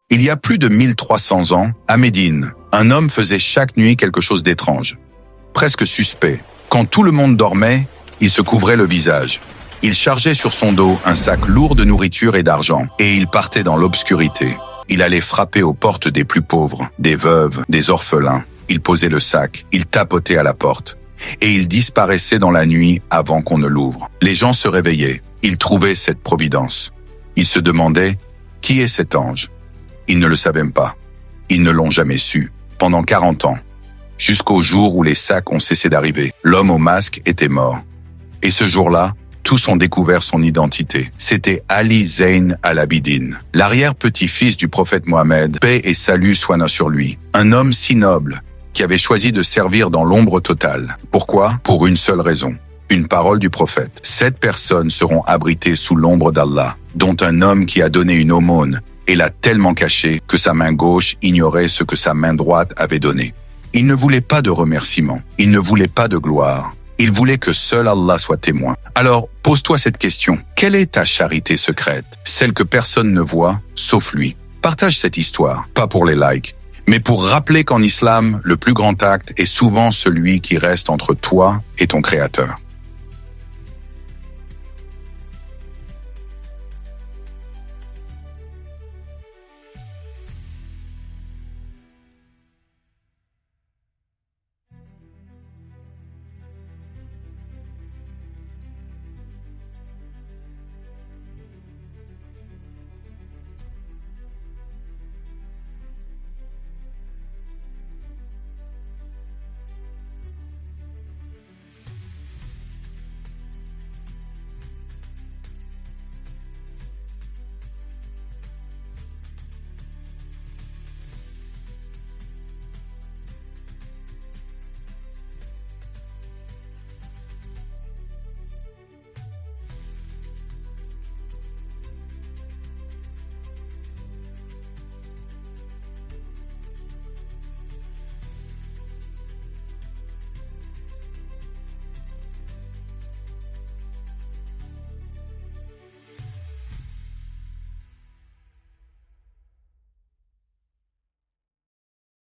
Il y a plus de 1300 ans, à Médine, un homme faisait chaque nuit quelque chose d'étrange, presque suspect. Quand tout le monde dormait, il se couvrait le visage. Il chargeait sur son dos un sac lourd de nourriture et d'argent, et il partait dans l'obscurité. Il allait frapper aux portes des plus pauvres, des veuves, des orphelins. Il posait le sac, il tapotait à la porte. Et il disparaissait dans la nuit avant qu'on ne l'ouvre. Les gens se réveillaient, ils trouvaient cette providence. Ils se demandaient, qui est cet ange? Ils ne le savaient même pas. Ils ne l'ont jamais su, pendant 40 ans. Jusqu'au jour où les sacs ont cessé d'arriver. L'homme au masque était mort. Et ce jour-là, tous ont découvert son identité. C'était Ali Zayn al-Abidin, l'arrière-petit-fils du prophète Mohammed, paix et salut soient sur lui. Un homme si noble, qui avait choisi de servir dans l'ombre totale. Pourquoi? Pour une seule raison. Une parole du prophète. 7 personnes seront abritées sous l'ombre d'Allah, dont un homme qui a donné une aumône et l'a tellement cachée que sa main gauche ignorait ce que sa main droite avait donné. Il ne voulait pas de remerciements, il ne voulait pas de gloire. Il voulait que seul Allah soit témoin. Alors, pose-toi cette question. Quelle est ta charité secrète? Celle que personne ne voit, sauf lui. Partage cette histoire, pas pour les likes, mais pour rappeler qu'en islam, le plus grand acte est souvent celui qui reste entre toi et ton Créateur.